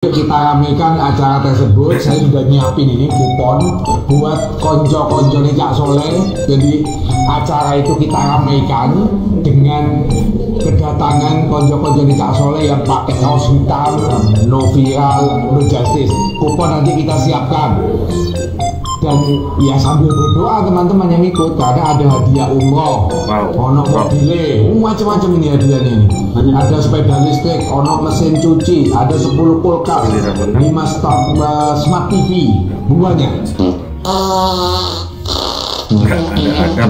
Kita ramekan acara tersebut. Saya sudah nyiapin ini kupon buat konco-konco nih Cak Soleh. Jadi acara itu kita ramekan dengan kedatangan konco-konco nih Cak Soleh yang pakai kaos hitam, no viral, no justice. Kupon nanti kita siapkan. Dan ya sambil berdoa teman-teman yang ikut, karena ada hadiah umroh, ono mobilnya, macam-macam ini hadiahnya ini. Ada sepeda listrik, ono mesin cuci, ada 10 kulkas, 5 stok smart TV, buahnya. Enggak ada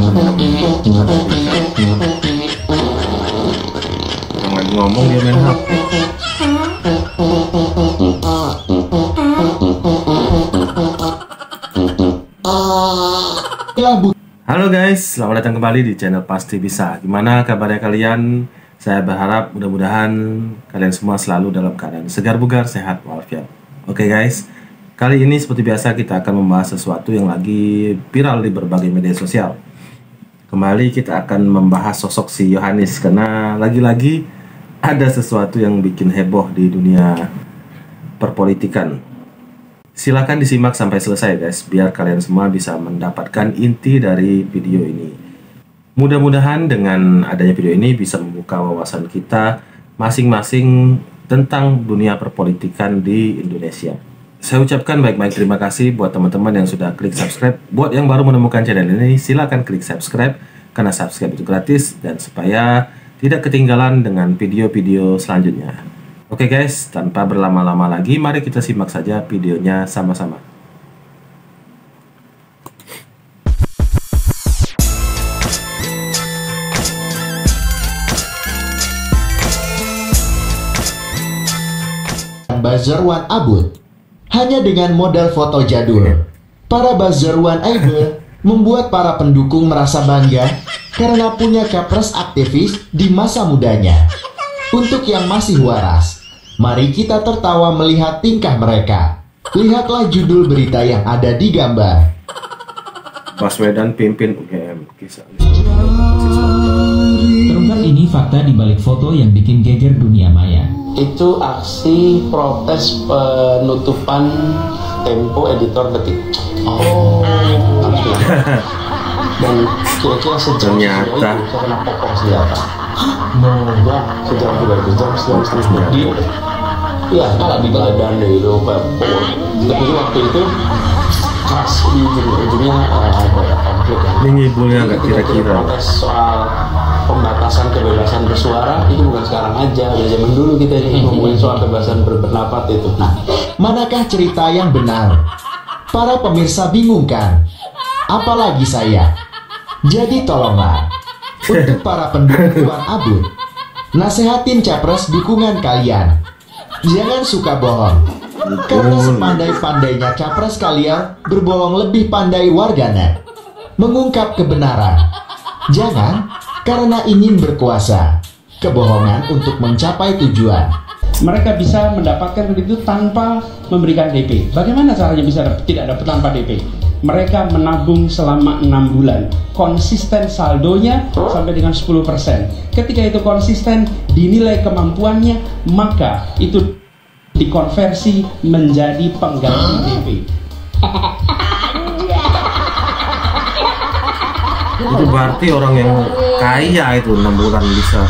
jangan ngomong dia main HP. Halo guys, selamat datang kembali di channel Pasti Bisa. Gimana kabarnya kalian? Saya berharap mudah-mudahan kalian semua selalu dalam keadaan segar bugar, sehat walafiat. Oke guys, kali ini seperti biasa kita akan membahas sesuatu yang lagi viral di berbagai media sosial. Kembali kita akan membahas sosok si Yohanis, karena lagi-lagi ada sesuatu yang bikin heboh di dunia perpolitikan. Silakan disimak sampai selesai guys, biar kalian semua bisa mendapatkan inti dari video ini. Mudah-mudahan dengan adanya video ini bisa membuka wawasan kita masing-masing tentang dunia perpolitikan di Indonesia. Saya ucapkan baik-baik terima kasih buat teman-teman yang sudah klik subscribe. Buat yang baru menemukan channel ini, silakan klik subscribe, karena subscribe itu gratis dan supaya tidak ketinggalan dengan video-video selanjutnya. Oke guys, tanpa berlama-lama lagi, mari kita simak saja videonya sama-sama. Buzzerwan Abud. Hanya dengan modal foto jadul, para Buzzerwan Abud membuat para pendukung merasa bangga karena punya capres aktivis di masa mudanya. Untuk yang masih waras, mari kita tertawa melihat tingkah mereka. Lihatlah judul berita yang ada di gambar. Baswedan pimpin UGM, kisah. Terungkap ini fakta di balik foto yang bikin geger dunia maya. Itu aksi protes penutupan Tempo editor Detik. Dan kira-kira sejam ternyata karena pokok senjata. Enggak, sejam juga itu jam di. Iya, kalau di badan itu tapi waktu itu keras di ujungnya ada konflik ya. Ini ngibulnya nggak kira-kira. Protes soal pembatasan kebebasan bersuara itu bukan sekarang aja, dari zaman dulu kita ini ngomongin soal kebebasan berpendapat itu. Nah, manakah cerita yang benar? Para pemirsa bingung kan? Apalagi saya. Jadi tolonglah untuk para pendukung Wan Abud, nasehatin capres dukungan kalian. Jangan suka bohong, karena sepandai-pandainya capres kalian berbohong lebih pandai warganet mengungkap kebenaran. Jangan karena ingin berkuasa, kebohongan untuk mencapai tujuan. Mereka bisa mendapatkan kredit itu tanpa memberikan DP. Bagaimana caranya bisa tidak dapat tanpa DP? Mereka menabung selama 6 bulan, konsisten saldonya sampai dengan 10%. Ketika itu konsisten, dinilai kemampuannya, maka itu dikonversi menjadi pengganti DP. Itu berarti orang yang kaya itu 6 bulan bisa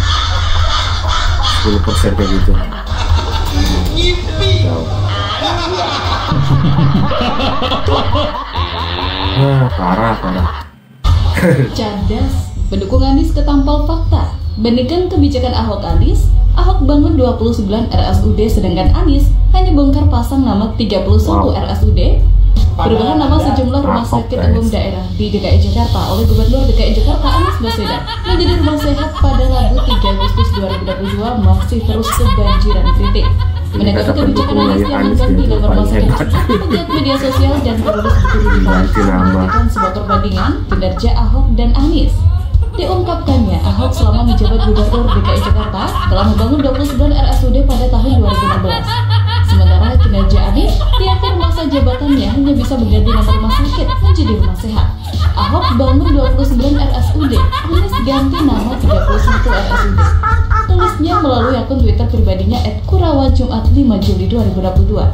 10% kayak gitu. Parah. Cerdas, pendukung Anies ketampal fakta. Bandingkan kebijakan Ahok Anies, Ahok bangun 29 RSUD sedangkan Anies hanya bongkar pasang nama 31 RSUD. Perubahan nama sejumlah rumah sakit umum daerah di DKI Jakarta oleh Gubernur DKI Jakarta Anies Baswedan menjadi rumah sehat pada Rabu 3 Agustus 2022 masih terus kebanjiran kritik. Menanggapi kebijakan Anies yang mengganti nama rumah sakit, pegiat media sosial dan penulis buku digital memberikan sebuah perbandingan kinerja Ahok dan Anies. Diungkapkannya, Ahok selama menjabat Gubernur DKI Jakarta telah membangun 29 RSUD pada tahun 2016. Sementara kinerja Anies di akhir masa jabatannya hanya bisa mengganti nama rumah sakit menjadi rumah sehat. Ahok bangun 29 RSUD, Anies ganti nama 31 RSUD. Tulisnya melalui akun Twitter pribadinya @kurawajumat 5 Juli 2022.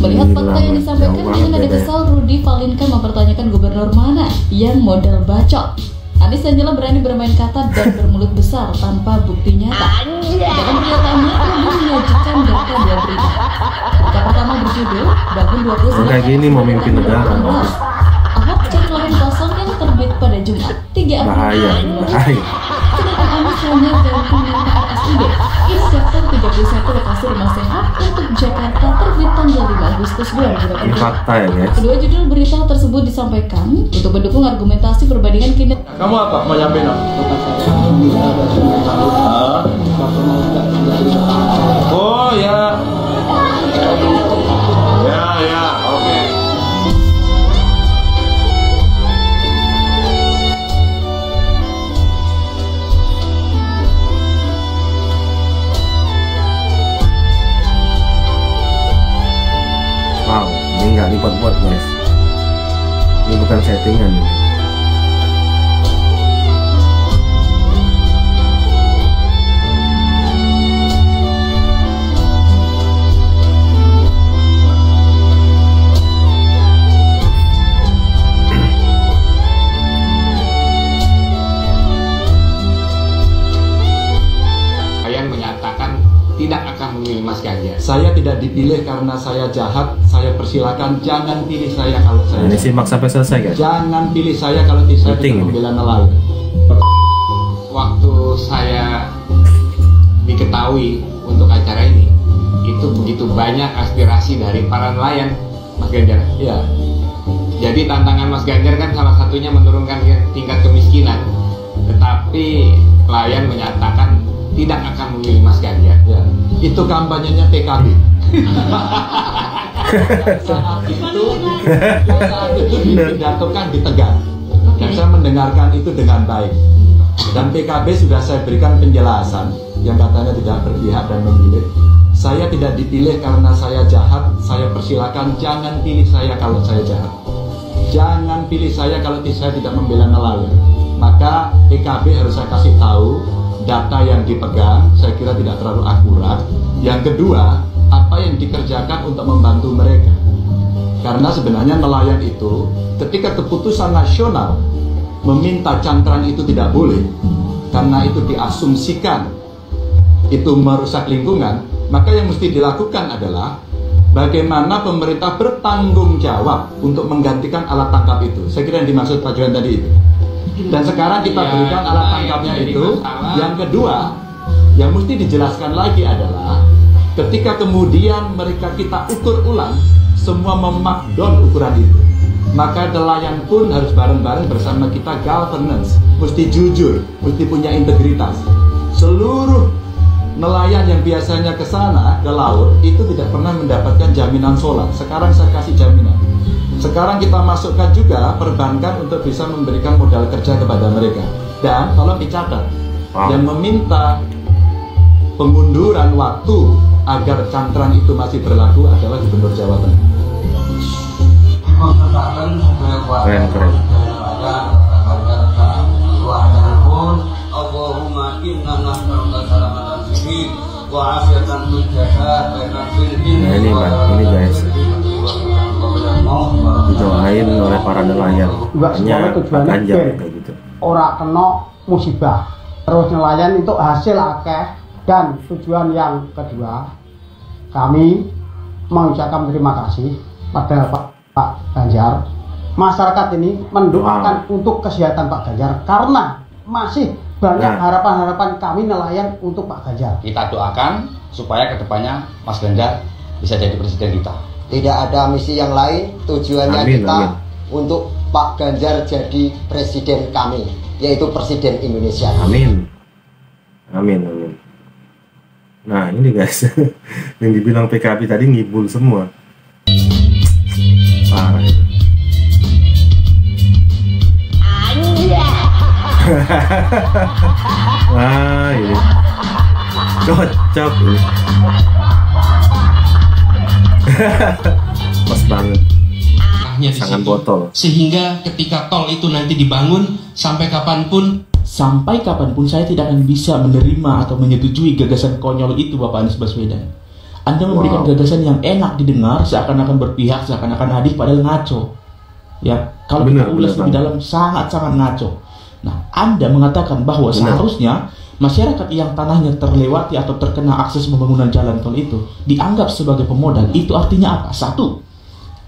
Melihat fakta yang disampaikan dengan nada kesal, Rudy Valinka mempertanyakan gubernur mana yang modal bacot. Anies hanyalah berani bermain kata dan bermulut besar tanpa bukti nyata. Dalam pernyataannya, Rudy menyajikan data dua berita. Berita pertama berjudul Bangun 29 kayak gini mau mimpin negara. Ahok cek lahan kosong yang terbit pada Jumat 3 April. Bahaya. Sedangkan Anies hanya ganti nama RSUD. Ini daftar 31 lokasi rumah sehat untuk Jakarta terbit tanggal 5 Agustus 2020. Ini fakta ya guys. Kedua judul berita tersebut disampaikan untuk mendukung argumentasi perbandingan kinerja. Kamu apa? Mau nyampein apa? Oh ya. Ya, oke. Wow, ini nggak dibuat-buat guys. Ini bukan settingan ini. Menyatakan tidak akan memilih Mas Ganjar. Saya tidak dipilih karena saya jahat. Saya persilakan, jangan pilih saya kalau saya Ini jahat. simak sampai selesai guys. Jangan pilih saya kalau saya tidak membela nelayan. Waktu saya diketahui untuk acara ini, itu begitu banyak aspirasi dari para nelayan, Mas Ganjar. Ya, Jadi tantangan Mas Ganjar kan salah satunya menurunkan tingkat kemiskinan. Tetapi nelayan menyatakan tidak akan memilih Mas Ganjar. ya. Itu kampanyenya PKB. Saat itu dipidatokan di Tegal. Dan saya mendengarkan itu dengan baik. Dan PKB sudah saya berikan penjelasan yang katanya tidak berpihak dan memilih. Saya tidak dipilih karena saya jahat. Saya persilakan, jangan pilih saya kalau saya jahat. Jangan pilih saya kalau saya tidak membela nelayan. Maka PKB harus saya kasih tahu data yang dipegang, saya kira tidak terlalu akurat. Yang kedua, apa yang dikerjakan untuk membantu mereka. Karena sebenarnya nelayan itu, ketika keputusan nasional meminta cantrang itu tidak boleh, karena itu diasumsikan itu merusak lingkungan, maka yang mesti dilakukan adalah bagaimana pemerintah bertanggung jawab untuk menggantikan alat tangkap itu. Saya kira yang dimaksud Pak Johan tadi itu. Dan sekarang kita berikan alat tangkapnya itu. Yang kedua, yang mesti dijelaskan lagi adalah ketika kemudian mereka kita ukur ulang, semua memakdown ukuran itu, maka nelayan pun harus bareng-bareng bersama kita governance, mesti jujur, mesti punya integritas. Seluruh nelayan yang biasanya ke sana, ke laut, itu tidak pernah mendapatkan jaminan solar. Sekarang saya kasih jaminan. Sekarang kita masukkan juga perbankan untuk bisa memberikan modal kerja kepada mereka. Dan tolong dicatat, yang meminta pengunduran waktu agar cantrang itu masih berlaku adalah Gubernur Jawa Tengah. Keren. Nah ini Pak, ini guys, didoain oleh para nelayan. Hanya Pak Ganjar kayak gitu. Ora kena musibah. Terus nelayan itu hasil akeh. Dan tujuan yang kedua, kami mengucapkan terima kasih pada Pak Ganjar. Masyarakat ini mendoakan untuk kesehatan Pak Ganjar karena masih banyak harapan-harapan kami nelayan untuk Pak Ganjar. Kita doakan supaya kedepannya Mas Ganjar bisa jadi presiden kita. Tidak ada misi yang lain, tujuannya kita untuk Pak Ganjar jadi presiden kami, yaitu presiden Indonesia. Amin. Nah ini guys, yang dibilang PKB tadi ngibul semua. Parah itu. Wah ini cocok ini. Pas banget. Sangat botol. Sehingga ketika tol itu nanti dibangun, sampai kapanpun Sampai kapanpun saya tidak akan bisa menerima atau menyetujui gagasan konyol itu, Bapak Anies Baswedan. Anda memberikan gagasan yang enak didengar, seakan-akan berpihak, seakan-akan adil, padahal ngaco. Ya, kalau kita ulas lebih dalam, sangat-sangat ngaco. Nah, Anda mengatakan bahwa seharusnya masyarakat yang tanahnya terlewati atau terkena akses pembangunan jalan tol itu dianggap sebagai pemodal. Itu artinya apa? 1,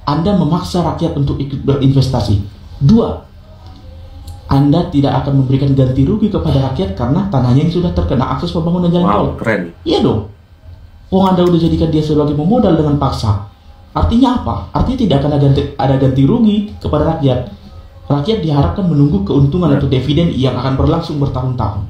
Anda memaksa rakyat untuk ikut berinvestasi. 2, Anda tidak akan memberikan ganti rugi kepada rakyat karena tanahnya yang sudah terkena akses pembangunan jalan tol. Keren. Iya dong. Anda udah jadikan dia sebagai pemodal dengan paksa. Artinya apa? Artinya tidak akan ada ganti rugi kepada rakyat. Rakyat diharapkan menunggu keuntungan atau dividen yang akan berlangsung bertahun-tahun.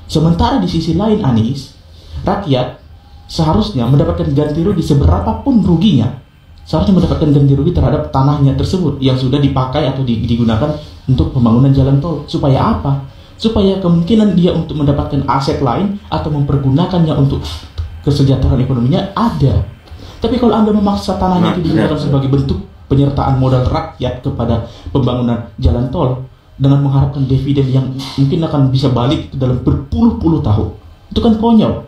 Sementara di sisi lain, Anies, rakyat seharusnya mendapatkan ganti rugi seberapapun ruginya. Seharusnya mendapatkan ganti rugi terhadap tanahnya tersebut yang sudah dipakai atau digunakan untuk pembangunan jalan tol. Supaya apa? Supaya kemungkinan dia untuk mendapatkan aset lain atau mempergunakannya untuk kesejahteraan ekonominya ada. Tapi kalau Anda memaksa tanahnya itu digunakan sebagai bentuk penyertaan modal rakyat kepada pembangunan jalan tol dengan mengharapkan dividen yang mungkin akan bisa balik dalam berpuluh-puluh tahun, itu kan konyol.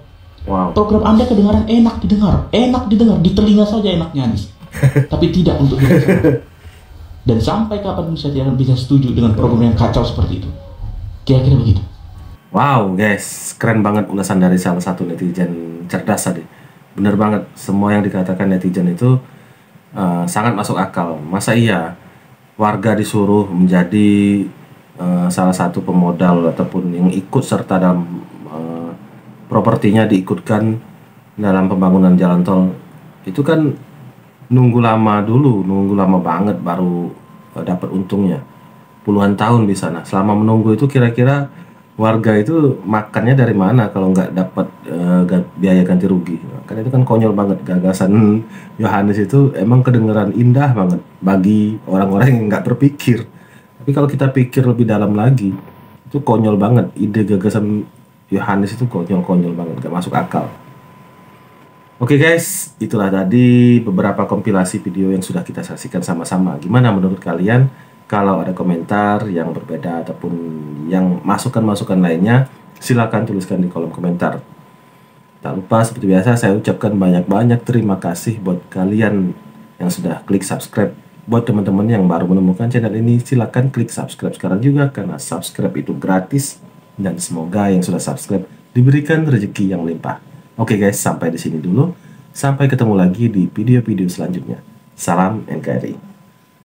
Program Anda kedengaran enak didengar di telinga saja enaknya, Anies. Tapi tidak untuk dilaksanakan. Dan sampai kapan saya tidak bisa setuju dengan program yang kacau seperti itu. Kira-kira begitu. Wow guys, keren banget ulasan dari salah satu netizen cerdas tadi. Bener banget, semua yang dikatakan netizen itu sangat masuk akal. Masa iya warga disuruh menjadi salah satu pemodal ataupun yang ikut serta dalam propertinya diikutkan dalam pembangunan jalan tol? Itu kan nunggu lama banget baru dapat untungnya, puluhan tahun di sana. Selama menunggu itu kira-kira warga itu makannya dari mana kalau nggak dapat biaya ganti rugi? Karena itu kan konyol banget. Gagasan Yohanes itu emang kedengeran indah banget bagi orang-orang yang nggak berpikir. Tapi kalau kita pikir lebih dalam lagi, itu konyol banget. Ide gagasan Yohanes itu konyol banget, gak masuk akal. Oke guys, itulah tadi beberapa kompilasi video yang sudah kita saksikan sama-sama. Gimana menurut kalian? Kalau ada komentar yang berbeda ataupun yang masukan-masukan lainnya, silakan tuliskan di kolom komentar. Tak lupa seperti biasa saya ucapkan banyak-banyak terima kasih buat kalian yang sudah klik subscribe. Buat teman-teman yang baru menemukan channel ini, silakan klik subscribe sekarang juga karena subscribe itu gratis dan semoga yang sudah subscribe diberikan rezeki yang limpah. Oke guys, sampai di sini dulu. Sampai ketemu lagi di video-video selanjutnya. Salam NKRI.